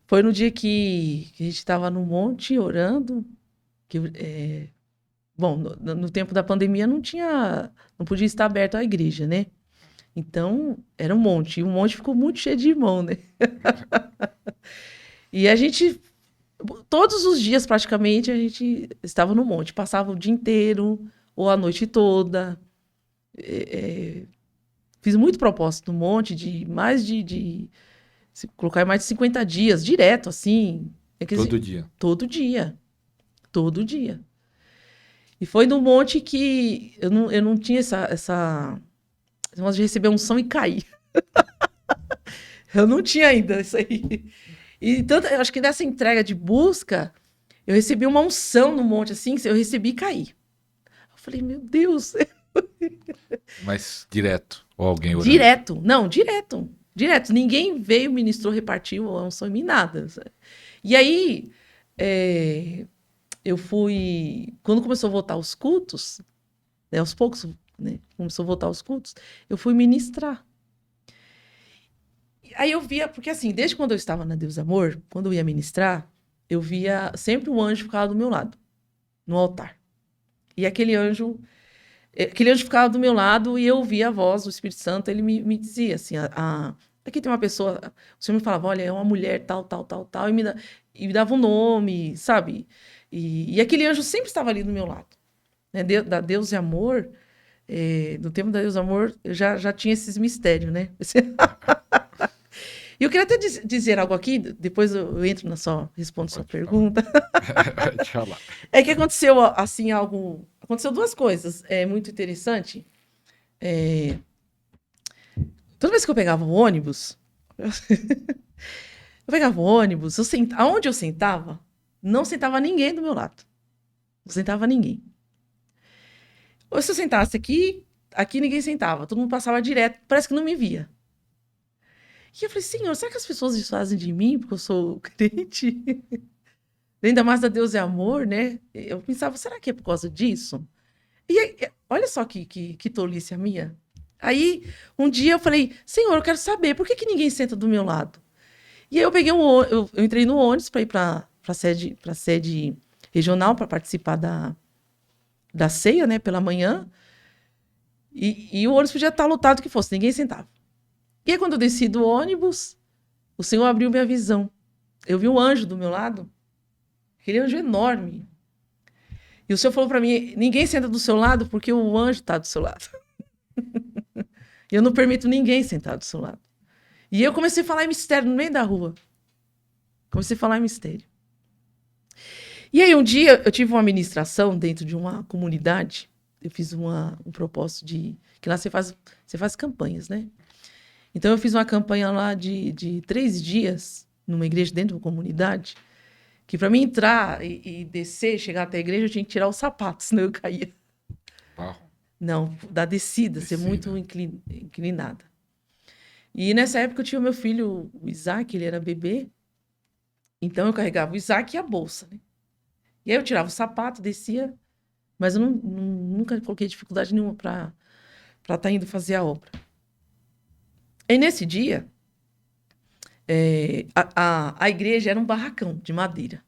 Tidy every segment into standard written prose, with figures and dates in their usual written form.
Foi no dia que a gente estava no monte orando, que, bom, no tempo da pandemia não podia estar aberto a igreja, né? Então, era um monte, e o monte ficou muito cheio de irmão, né? E a gente, todos os dias praticamente, a gente estava no monte, passava o dia inteiro, ou a noite toda. Fiz muito propósito no monte, se colocar mais de 50 dias, direto, assim. Quer dizer, Todo dia. todo dia, todo dia. E foi no monte que eu não tinha esse negócio de receber unção e cair. Eu não tinha ainda isso aí. E tanto, eu acho que nessa entrega de busca, eu recebi uma unção no monte, assim, eu recebi e caí. Eu falei, meu Deus, Mas direto. Ou alguém orando. direto. Não, direto. Direto. Ninguém veio, ministrou, repartiu a unção em mim, nada. E aí, é, eu fui. Quando começou a voltar os cultos, né, aos poucos, né, começou a voltar os cultos, eu fui ministrar. Aí eu via, porque assim, desde quando eu estava na Deus Amor, quando eu ia ministrar, eu via sempre um anjo ficava do meu lado, no altar. E aquele anjo ficava do meu lado e eu ouvia a voz do Espírito Santo, ele me dizia assim, aqui tem uma pessoa, o Senhor me falava, olha, é uma mulher tal, tal, tal, tal, e me dava um nome, sabe? E aquele anjo sempre estava ali do meu lado. Né? Da Deus e Amor, no tempo da Deus e Amor, eu já tinha esses mistérios, né? E eu queria até dizer algo aqui, depois eu entro respondo sua Pode falar. pergunta. Pode falar. É que aconteceu assim algo, aconteceu duas coisas, muito interessante. Toda vez que eu pegava o ônibus, aonde eu sentava, não sentava ninguém do meu lado. Não sentava ninguém. Ou se eu sentasse aqui ninguém sentava, todo mundo passava direto, parece que não me via. E eu falei, Senhor, será que as pessoas desfazem de mim porque eu sou crente? Ainda mais a Deus é amor, né? Eu pensava, será que é por causa disso? E aí, olha só que tolice a minha. Aí, um dia eu falei, Senhor, eu quero saber, por que ninguém senta do meu lado? E aí eu peguei eu entrei no ônibus para ir para a sede regional para participar da ceia, né, pela manhã. E o ônibus podia estar lotado que fosse, ninguém sentava. E aí, quando eu desci do ônibus, o Senhor abriu minha visão. Eu vi um anjo do meu lado, aquele anjo enorme. E o Senhor falou para mim: ninguém senta do seu lado porque o anjo está do seu lado. E eu não permito ninguém sentar do seu lado. E eu comecei a falar em mistério no meio da rua. Comecei a falar em mistério. E aí, um dia, eu tive uma ministração dentro de uma comunidade. Eu fiz um propósito de. Que lá você faz campanhas, né? Então, eu fiz uma campanha lá de 3 dias, numa igreja dentro de uma comunidade, que para mim entrar e descer, chegar até a igreja, eu tinha que tirar os sapatos, senão eu caía. Uau. Não, da descida, ser muito Descida. inclinada. E nessa época eu tinha o meu filho, o Isaac, ele era bebê, então eu carregava o Isaac e a bolsa, né? E aí eu tirava o sapato, descia, mas eu nunca coloquei dificuldade nenhuma para estar indo fazer a obra. E nesse dia, a igreja era um barracão de madeira.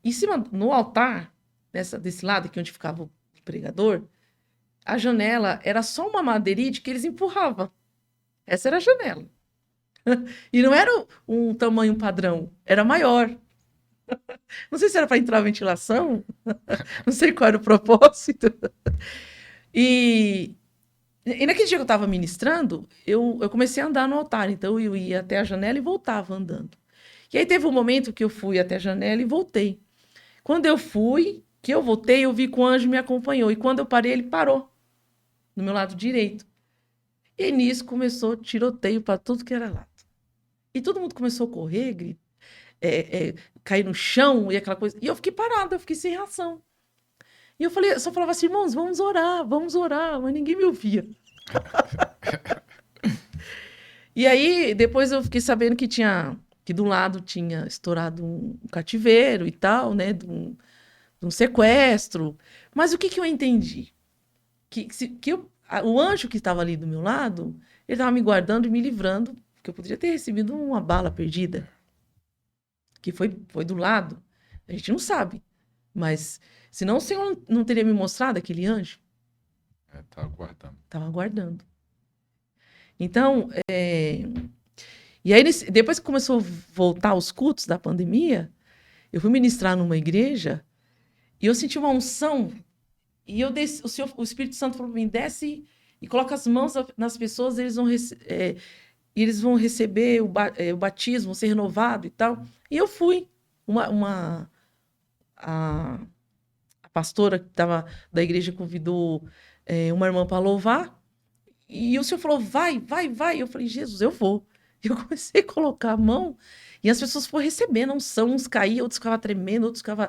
Em cima, no altar, desse lado aqui onde ficava o pregador, a janela era só uma madeirite que eles empurravam. Essa era a janela. E não era um tamanho padrão, era maior. Não sei se era para entrar ventilação, não sei qual era o propósito. E, e naquele dia que eu estava ministrando, eu comecei a andar no altar. Então eu ia até a janela e voltava andando. E aí teve um momento que eu fui até a janela e voltei. Quando eu fui, que eu voltei, eu vi que o anjo me acompanhou. E quando eu parei, ele parou no meu lado direito. E nisso começou tiroteio para tudo que era lado. E todo mundo começou a correr, cair no chão e aquela coisa. E eu fiquei parada, eu fiquei sem reação. E eu só falava assim, irmãos, vamos orar, mas ninguém me ouvia. E aí, depois eu fiquei sabendo que do lado tinha estourado um cativeiro e tal, né, de um sequestro. Mas o que eu entendi? O anjo que estava ali do meu lado, ele estava me guardando e me livrando, porque eu poderia ter recebido uma bala perdida. que foi do lado, a gente não sabe. Mas senão o Senhor não teria me mostrado aquele anjo. Tá aguardando. Estava aguardando. Então, e aí depois que começou a voltar os cultos da pandemia, eu fui ministrar numa igreja e eu senti uma unção e eu desci, o Espírito Santo falou para mim, desce e coloca as mãos nas pessoas, eles vão receber o batismo, ser renovado e tal. E eu fui. A pastora que estava da igreja convidou uma irmã para louvar. E o Senhor falou, vai. Eu falei, Jesus, eu vou. E eu comecei a colocar a mão e as pessoas foram recebendo a unção. Uns caíam, outros ficavam tremendo, outros ficavam...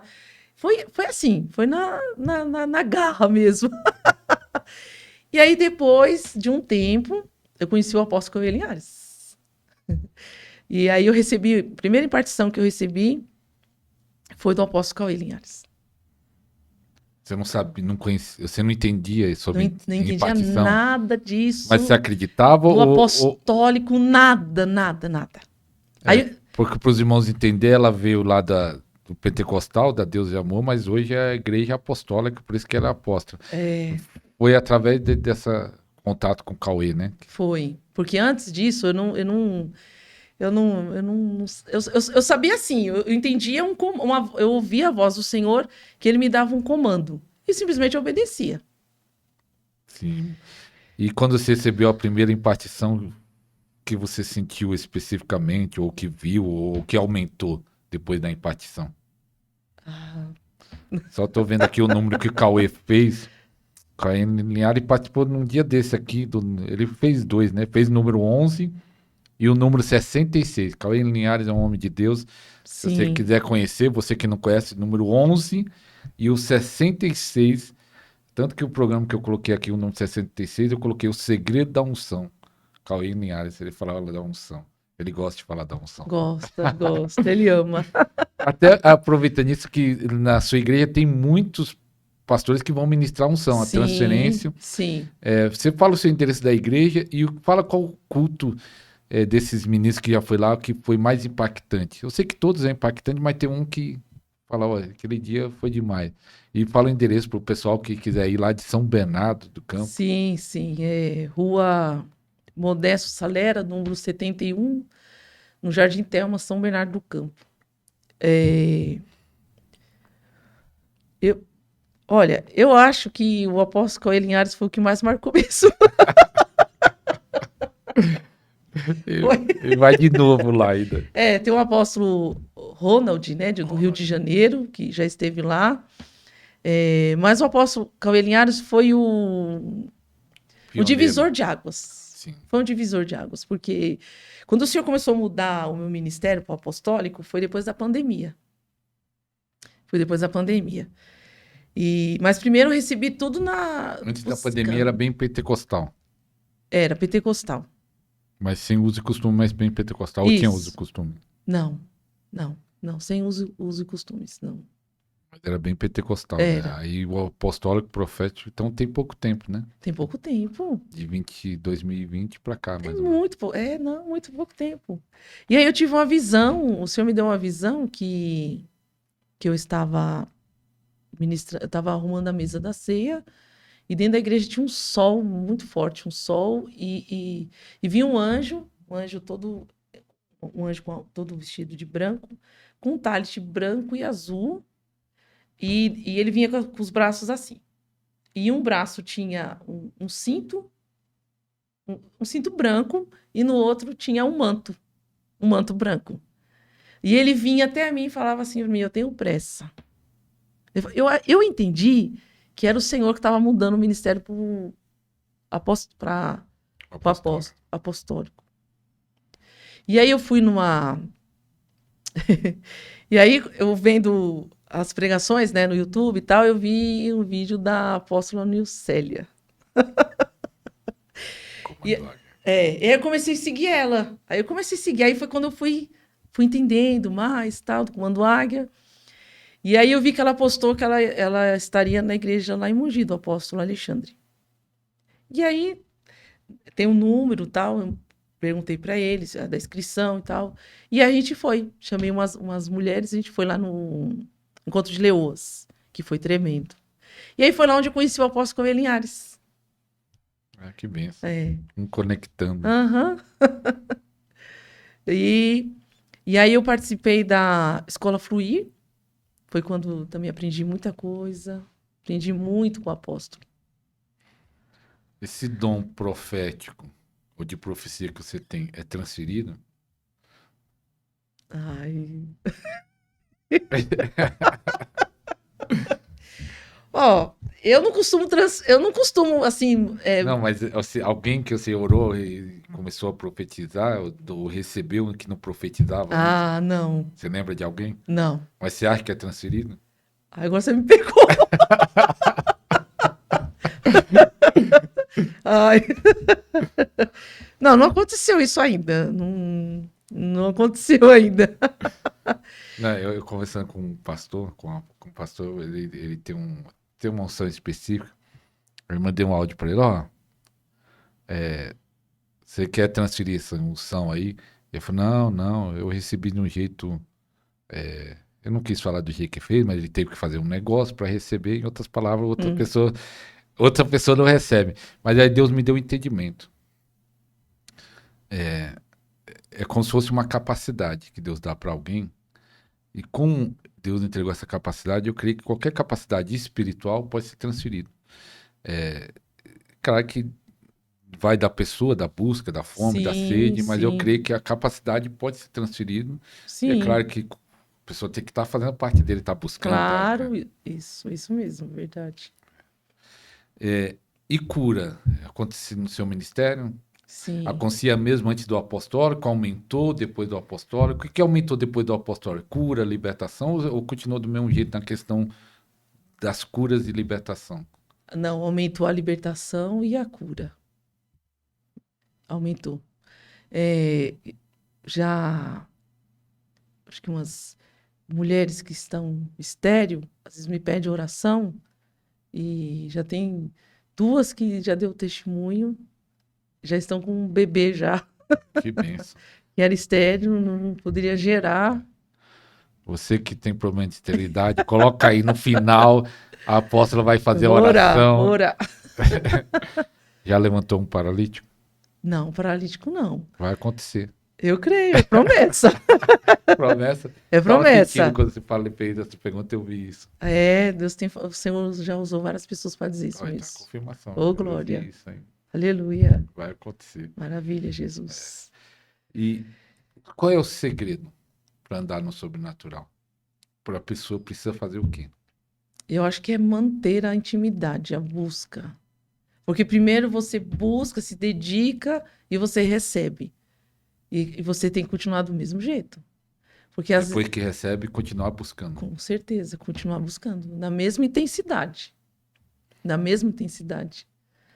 Foi assim, foi na garra mesmo. E aí, depois de um tempo, eu conheci o apóstolo Cauê Linhares. E aí eu recebi, a primeira impartição que eu recebi foi do apóstolo Cauê Linhares. Você não sabe, não conhecia, você não entendia sobre não entendia impartição? Nada disso. Mas você acreditava? Do apostólico, nada. Aí, porque para os irmãos entenderem, ela veio lá do pentecostal, da Deus e Amor, mas hoje é a igreja apostólica, por isso que ela é apóstola. Foi através dessa contato com o Cauê, né? Foi, porque antes disso eu sabia assim, eu entendia eu ouvia a voz do Senhor, que ele me dava um comando e simplesmente eu obedecia. Sim. E quando você recebeu a primeira impartição, que você sentiu especificamente, ou que viu, ou que aumentou depois da impartição? Só tô vendo aqui o número que o Cauê fez. O Cauê Linhares participou num dia desse aqui, ele fez 2, né? Fez o número 11 e o número 66. Cauê Linhares é um homem de Deus. Se você quiser conhecer, você que não conhece, número 11 e o 66. Tanto que o programa que eu coloquei aqui, o número 66, eu coloquei o segredo da unção. Cauê Linhares, ele falava da unção. Ele gosta de falar da unção. Gosta, ele ama. Até aproveitando isso, que na sua igreja tem muitos pastores que vão ministrar unção, a transferência. Sim. Você fala o seu interesse da igreja e fala qual o culto desses ministros que já foi lá que foi mais impactante. Eu sei que todos é impactante, mas tem um que fala, olha, aquele dia foi demais. E fala o endereço para o pessoal que quiser ir lá de São Bernardo do Campo. Sim. Rua Modesto Salera, número 71, no Jardim Telma, São Bernardo do Campo. Olha, eu acho que o apóstolo Cauê Linhares foi o que mais marcou isso. Ele vai de novo lá ainda. Tem o apóstolo Ronald, né, do Rio de Janeiro, que já esteve lá. Mas o apóstolo Cauê Linhares foi o divisor de águas. Sim. Foi um divisor de águas, porque quando o Senhor começou a mudar o meu ministério para o apostólico, foi depois da pandemia. Mas primeiro eu recebi tudo Antes da pandemia era bem pentecostal. Era pentecostal. Mas sem uso e costume, mas bem pentecostal. Ou tinha uso e costume? Não, sem uso e costumes, não. Mas era bem pentecostal, era. Né? Aí o apostólico profético, então tem pouco tempo, né? Tem pouco tempo. De 2020 para cá, mais ou menos. Muito pouco tempo. E aí eu tive uma visão, o Senhor me deu uma visão que eu estava ministrando, eu estava arrumando a mesa da ceia, e dentro da igreja tinha um sol muito forte, e vinha um anjo todo vestido de branco, com um talit branco e azul, e ele vinha com os braços assim. E um braço tinha um cinto, um cinto branco, e no outro tinha um manto branco. E ele vinha até mim e falava assim, eu tenho pressa. Eu entendi que era o Senhor que estava mudando o ministério para apostólico. E aí eu fui e aí eu vendo as pregações, né, no YouTube e tal, eu vi um vídeo da apóstola Nilcélia. E aí eu comecei a seguir ela. Aí foi quando eu fui entendendo mais, tal, do Comando Águia. E aí eu vi que ela postou que ela estaria na igreja lá em Mogi, do apóstolo Alexandre. E aí tem um número, tal, perguntei para eles da inscrição e tal. E a gente foi. Chamei umas mulheres, a gente foi lá no Encontro de Leoas, que foi tremendo. E aí foi lá onde eu conheci o apóstolo Cauê Linhares. Ah, que benção. É. Conectando. Aham. E aí eu participei da Escola Fluir. Foi quando também aprendi muita coisa. Aprendi muito com o apóstolo. Esse dom profético ou de profecia que você tem é transferido? Ai. Ó, eu não costumo assim, Não, mas alguém que você orou e começou a profetizar, ou recebeu que não profetizava antes? não, Você lembra de alguém? não. Mas você acha que é transferido? Agora você me pegou. Ai. Não aconteceu isso ainda. Não aconteceu ainda. Não, eu conversando com um pastor, com um pastor, ele tem uma unção específica. Eu mandei um áudio para ele, ó. Você quer transferir essa unção aí? Ele falou, não, eu recebi de um jeito. Eu não quis falar do jeito que fez, mas ele teve que fazer um negócio para receber. Em outras palavras, outra pessoa não recebe. Mas aí Deus me deu um entendimento. É como se fosse uma capacidade que Deus dá para alguém. E como Deus entregou essa capacidade, eu creio que qualquer capacidade espiritual pode ser transferida. Claro que vai da pessoa, da busca, da fome, da sede, mas eu creio que a capacidade pode ser transferida. Sim. E é claro que a pessoa tem que estar fazendo parte dele, estar buscando. Claro, isso mesmo, verdade. E cura, aconteceu no seu ministério? Sim. Acontecia mesmo antes do apostólico, aumentou depois do apostólico. O que aumentou depois do apostólico? Cura, libertação, ou continuou do mesmo jeito na questão das curas e libertação? Não, aumentou a libertação e a cura. Aumentou. Já acho que umas mulheres que estão estéril, às vezes me pedem oração, e já tem 2 que já deu testemunho, já estão com um bebê já. Que benção. Que era estéril, não poderia gerar. Você que tem problema de esterilidade, coloca aí no final, a apóstola vai fazer a oração. Orar. Já levantou um paralítico? Não, paralítico não. Vai acontecer. Eu creio, é promessa. Promessa? É promessa. Quando você fez essa pergunta, eu vi isso. O Senhor já usou várias pessoas para dizer isso mesmo. Tá, confirmação. Ô, glória. Eu vi isso aí. Aleluia. Vai acontecer. Maravilha, Jesus. E qual é o segredo para andar no sobrenatural? Para a pessoa precisa fazer o quê? Eu acho que é manter a intimidade, a busca. Porque primeiro você busca, se dedica e você recebe. E você tem que continuar do mesmo jeito. Porque Depois que recebe, continuar buscando. Com certeza, continuar buscando. Na mesma intensidade. Na mesma intensidade.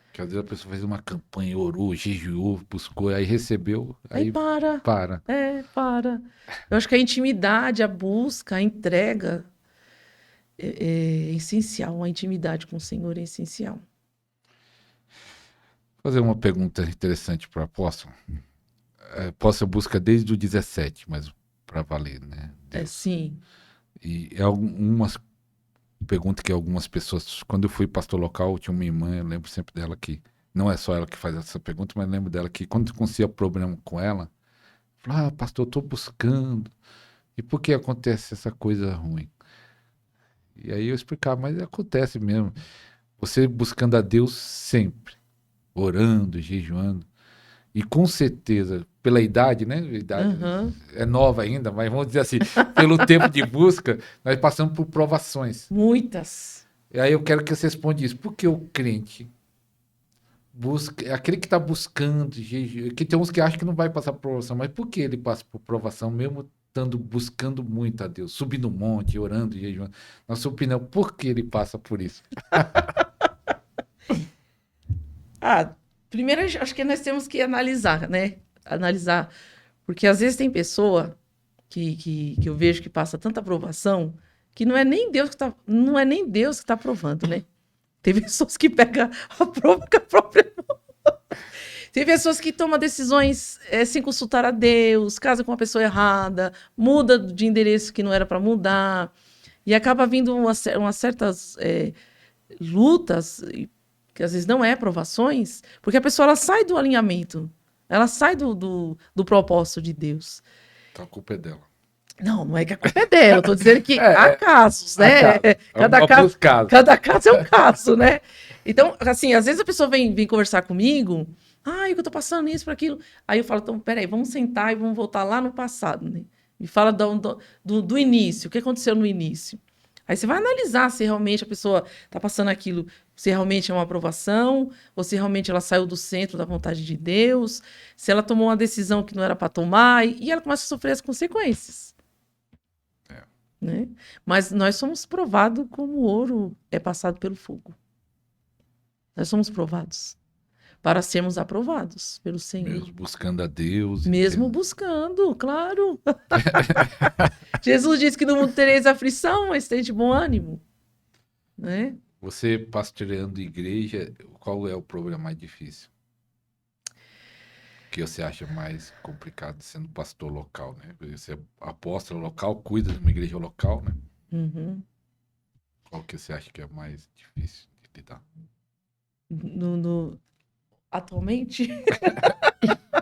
Porque às vezes a pessoa fez uma campanha, orou, jejuou, buscou, aí recebeu, aí para. Para. Para. Eu acho que a intimidade, a busca, a entrega é essencial. A intimidade com o Senhor é essencial. Vou fazer uma pergunta interessante para o apóstolo. A apóstolo busca desde o 17, mas para valer, né? Deus. Sim. E é algumas perguntas que algumas pessoas... Quando eu fui pastor local, tinha uma irmã, eu lembro sempre dela que... Não é só ela que faz essa pergunta, mas eu lembro dela que quando acontecia problema com ela, falou, pastor, eu estou buscando. E por que acontece essa coisa ruim? E aí eu explicava, mas acontece mesmo. Você buscando a Deus sempre, orando, jejuando. E com certeza, pela idade, né? A idade é nova ainda, mas vamos dizer assim, pelo tempo de busca, nós passamos por provações. Muitas. E aí eu quero que você responda isso. Por que o crente busca, aquele que está buscando, que tem uns que acham que não vai passar por provação, mas por que ele passa por provação, mesmo estando buscando muito a Deus, subindo um monte, orando, jejuando? Na sua opinião, por que ele passa por isso? Primeiro, acho que nós temos que analisar, né? Analisar. Porque às vezes tem pessoa que eu vejo que passa tanta aprovação que não é nem Deus que está aprovando, né? Tem pessoas que pegam a prova com a própria mão. Tem pessoas que tomam decisões sem consultar a Deus, casa com uma pessoa errada, muda de endereço que não era para mudar, e acaba vindo umas certas lutas, que às vezes não é provações, porque a pessoa ela sai do alinhamento, ela sai do propósito de Deus. Então a culpa é dela. Não é que a culpa é dela, eu tô dizendo que há casos, né? Cada caso é um caso, né? Então, assim, às vezes a pessoa vem conversar comigo, eu tô passando isso, por aquilo. Aí eu falo, então, peraí, vamos sentar e vamos voltar lá no passado, né? Me fala do início, o que aconteceu no início. Aí você vai analisar se realmente a pessoa está passando aquilo, se realmente é uma aprovação, ou se realmente ela saiu do centro da vontade de Deus, se ela tomou uma decisão que não era para tomar, e ela começa a sofrer as consequências. Né? Mas nós somos provados como o ouro é passado pelo fogo. Nós somos provados para sermos aprovados pelo Senhor. Mesmo buscando a Deus. Mesmo buscando, claro. Jesus disse que no mundo tereis aflição, mas tem de bom ânimo. Né? Você pastoreando igreja, qual é o problema mais difícil? Que você acha mais complicado sendo pastor local, né? Você é apóstolo local, cuida de uma igreja local, né? Uhum. Qual que você acha que é mais difícil de lidar? Atualmente?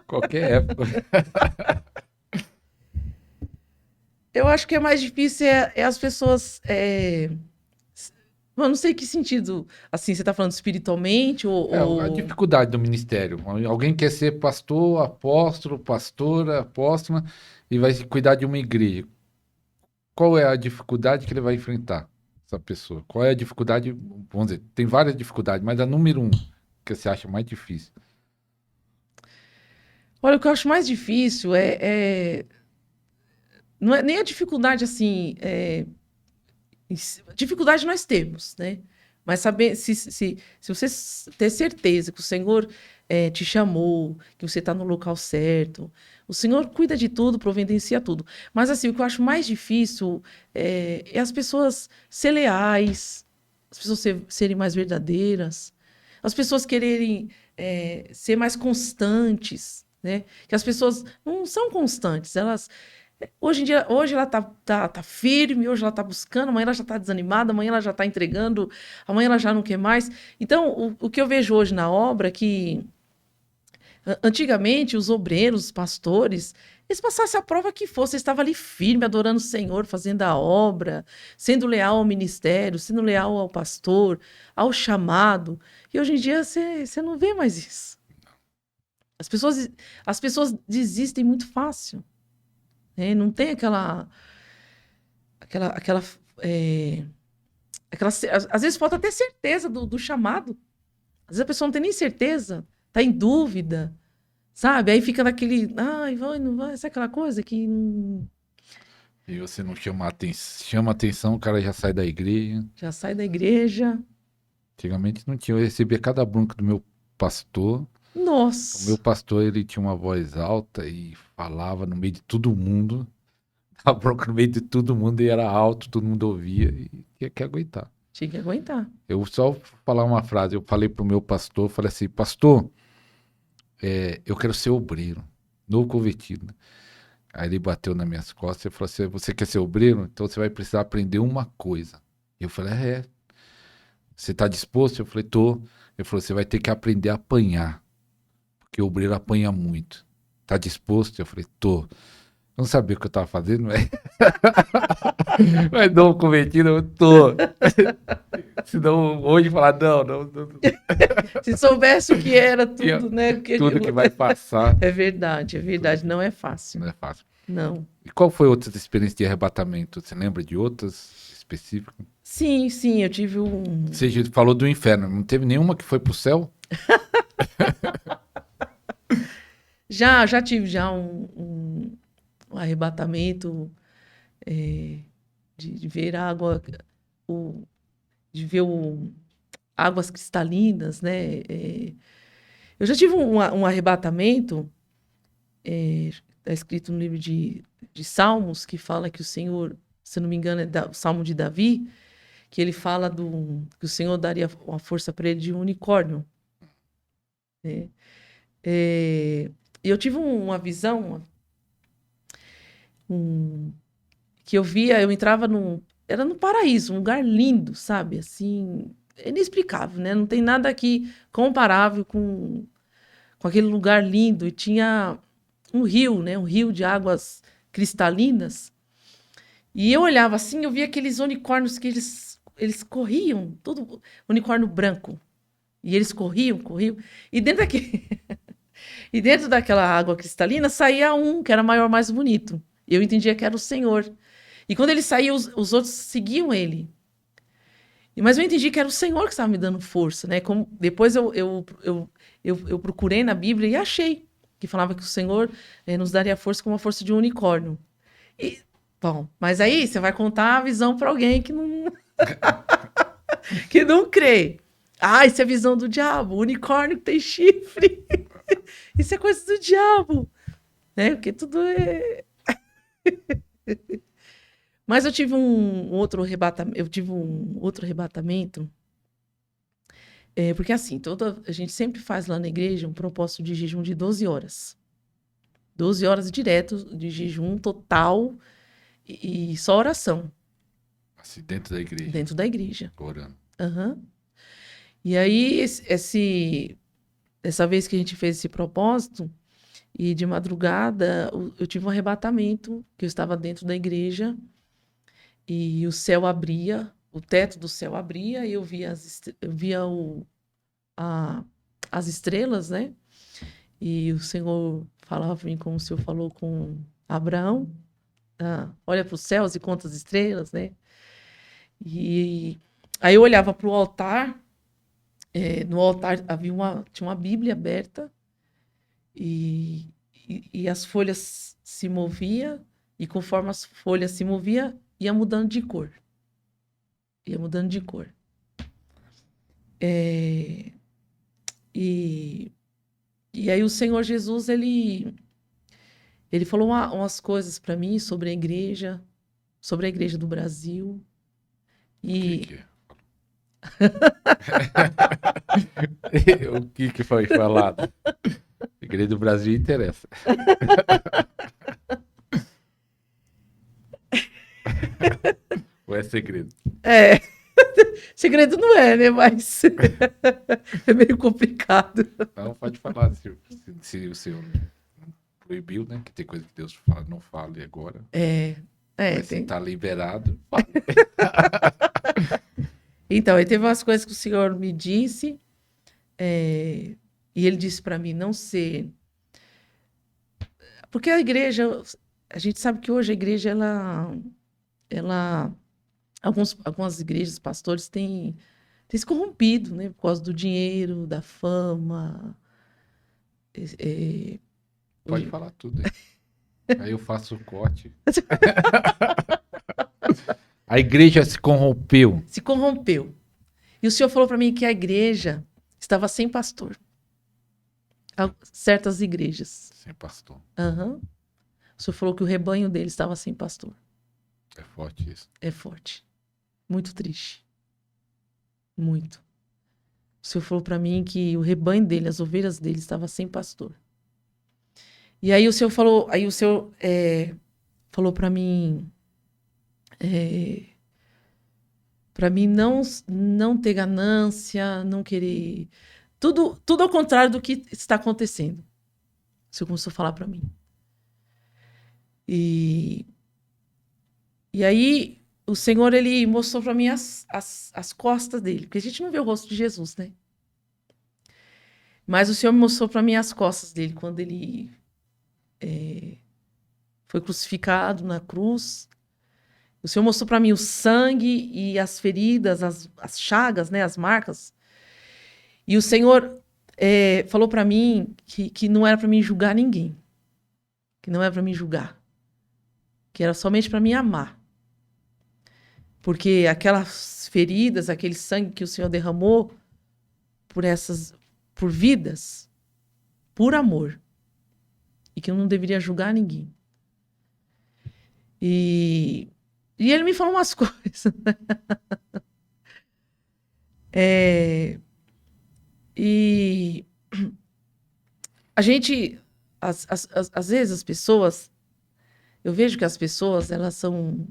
Qualquer época. Eu acho que é mais difícil as pessoas... Eu não sei que sentido, assim, você está falando espiritualmente ou... A dificuldade do ministério. Alguém quer ser pastor, apóstolo, pastora, apóstola e vai cuidar de uma igreja. Qual é a dificuldade que ele vai enfrentar, essa pessoa? Qual é a dificuldade? Vamos dizer, tem várias dificuldades, mas a número 1 que você acha mais difícil? Olha, o que eu acho mais difícil não é nem a dificuldade, assim... Dificuldade nós temos, né? Mas saber se você ter certeza que o Senhor te chamou, que você está no local certo, o Senhor cuida de tudo, providencia tudo. Mas assim, o que eu acho mais difícil é as pessoas serem leais, as pessoas serem mais verdadeiras, as pessoas quererem ser mais constantes, né? Que as pessoas não são constantes, elas hoje em dia, hoje ela tá firme, hoje ela tá buscando, amanhã ela já tá desanimada, amanhã ela já tá entregando, amanhã ela já não quer mais. Então, o que eu vejo hoje na obra é que, antigamente, os obreiros, os pastores, eles passassem a prova que fosse, eles estavam ali firme, adorando o Senhor, fazendo a obra, sendo leal ao ministério, sendo leal ao pastor, ao chamado. E hoje em dia, você não vê mais isso. As pessoas desistem muito fácil. Não tem às vezes falta até certeza do chamado. Às vezes a pessoa não tem nem certeza, tá em dúvida, sabe? Aí fica naquele, vai, não vai, sabe aquela coisa que... E você não chama atenção, o cara já sai da igreja. Já sai da igreja. Antigamente não tinha, eu recebia cada bronca do meu pastor. Nossa! O meu pastor, ele tinha uma voz alta e falava no meio de todo mundo. Dava bronca no meio de todo mundo e era alto, todo mundo ouvia e tinha que aguentar. Tinha que aguentar. Eu só falar uma frase, eu falei pro meu pastor, falei assim, pastor, eu quero ser obreiro, novo convertido. Né? Aí ele bateu nas minhas costas e falou assim, você quer ser obreiro? Então você vai precisar aprender uma coisa. Eu falei, você tá disposto? Eu falei, tô. Ele falou, você vai ter que aprender a apanhar, porque o obreiro apanha muito. Tá disposto? Eu falei, tô. Eu não sabia o que eu tava fazendo, mas novo convertido, eu tô. Senão hoje falar, não. Se soubesse o que era tudo, né? Tudo que vai passar. É verdade, não é fácil. Não é fácil. Não. E qual foi outra experiência de arrebatamento? Você lembra de outras específicas? Sim, eu tive um... Você falou do inferno, não teve nenhuma que foi pro céu? Já tive um arrebatamento de ver água, de ver águas cristalinas, né? Eu já tive um arrebatamento, está escrito no livro de Salmos, que fala que o Senhor, se não me engano, o Salmo de Davi, que ele fala que o Senhor daria uma força para ele de um unicórnio. E eu tive uma visão que eu entrava era no paraíso, um lugar lindo, sabe? Assim, é inexplicável, né? Não tem nada aqui comparável com aquele lugar lindo. E tinha um rio, né? Um rio de águas cristalinas. E eu olhava assim, eu via aqueles unicórnios que eles corriam, todo unicórnio branco. E eles corriam. E e dentro daquela água cristalina saía um que era maior, mais bonito. Eu entendia que era o Senhor. E quando ele saía, os outros seguiam ele. Mas eu entendi que era o Senhor que estava me dando força, né? Depois eu procurei na Bíblia e achei que falava que o Senhor nos daria força como a força de um unicórnio. E, bom, mas aí você vai contar a visão para alguém que não crê. Ah, isso é visão do diabo. O unicórnio que tem chifre. Isso é coisa do diabo. Né? Porque tudo é. Mas eu tive um outro arrebatamento. Porque assim, a gente sempre faz lá na igreja um propósito de jejum de 12 horas. 12 horas direto de jejum total e só oração. Assim, dentro da igreja. Dentro da igreja. Orando. Uhum. E aí, essa vez que a gente fez esse propósito, e de madrugada eu tive um arrebatamento, que eu estava dentro da igreja, e o céu abria, o teto do céu abria, e eu via as estrelas, né? E o Senhor falava para mim como o Senhor falou com Abraão, olha para os céus e conta as estrelas, né? E aí eu olhava para o altar, no altar tinha uma Bíblia aberta, e as folhas se moviam, e conforme as folhas se moviam, ia mudando de cor. Ia mudando de cor. E aí o Senhor Jesus, ele falou umas coisas para mim sobre a igreja do Brasil. Que é? O que foi falado? A igreja do Brasil interessa. Ou é segredo? Segredo não é, né? Mas é meio complicado. Não, pode falar se o senhor proibiu, né? Que tem coisa que Deus fala, não fale agora. Mas se tá liberado, fale. Então, aí teve umas coisas que o Senhor me disse, e ele disse para mim não ser... Porque a gente sabe que hoje a igreja, algumas igrejas, pastores têm se corrompido, né? Por causa do dinheiro, da fama. Pode falar tudo aí. Aí eu faço o corte. A igreja se corrompeu. Se corrompeu. E o Senhor falou para mim que a igreja estava sem pastor. Certas igrejas. Sem pastor. Uhum. O Senhor falou que o rebanho dele estava sem pastor. É forte isso. É forte. Muito triste. Muito. O Senhor falou para mim que o rebanho dele, as ovelhas dele, estava sem pastor. E aí o Senhor falou para mim, não ter ganância, não querer, tudo ao contrário do que está acontecendo. O Senhor começou a falar para mim. E aí o Senhor, ele mostrou para mim as costas dele, porque a gente não vê o rosto de Jesus, né? Mas o Senhor me mostrou para mim as costas dele quando ele foi crucificado na cruz. O Senhor mostrou para mim o sangue e as feridas, as chagas, né, as marcas. E o Senhor falou para mim que não era para mim julgar ninguém. Que não era para mim julgar. Que era somente para mim amar. Porque aquelas feridas, aquele sangue que o Senhor derramou por vidas, por amor. E que eu não deveria julgar ninguém. E ele me falou umas coisas. E A gente, às vezes as pessoas, eu vejo que as pessoas, elas são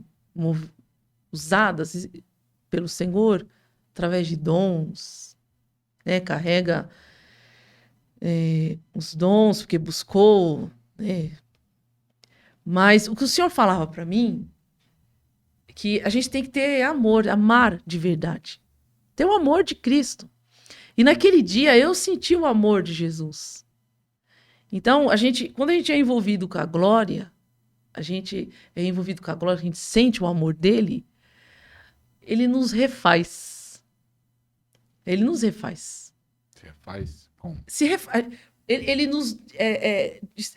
usadas pelo Senhor através de dons, né? Carrega os dons porque buscou, né? Mas o que o Senhor falava para mim é que a gente tem que ter amor, amar de verdade. Ter o amor de Cristo. E naquele dia eu senti o amor de Jesus. Então, quando a gente é envolvido com a glória, a gente sente o amor dele, ele nos refaz. Ele nos refaz. Você faz como? Ele nos.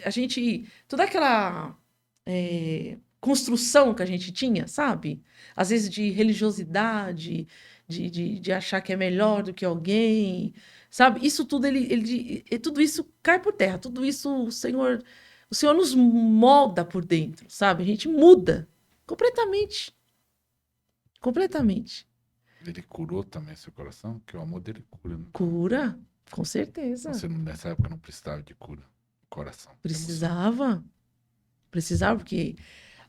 A gente. Toda aquela construção que a gente tinha, sabe? Às vezes de religiosidade, de achar que é melhor do que alguém, sabe? Isso tudo, tudo isso cai por terra. Tudo isso o Senhor nos molda por dentro, sabe? A gente muda completamente. Completamente. Ele curou também seu coração? Porque o amor dele cura. Né? Cura, com certeza. Você nessa época não precisava de cura. Coração. Precisava. Precisava, porque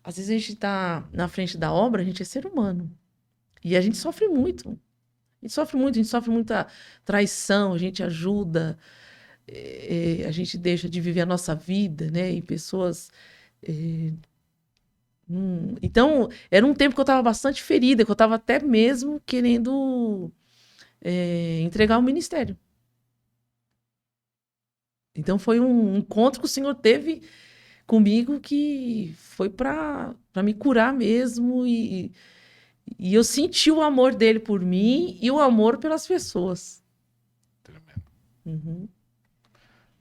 às vezes a gente está na frente da obra, a gente é ser humano. E a gente sofre muito. A gente sofre muita traição, a gente ajuda, a gente deixa de viver a nossa vida, né? E pessoas. Então, era um tempo que eu estava bastante ferida, que eu estava até mesmo querendo entregar o ministério. Então, foi um encontro que o Senhor teve comigo que foi para me curar mesmo. E eu senti o amor dele por mim e o amor pelas pessoas. Tremendo. Uhum.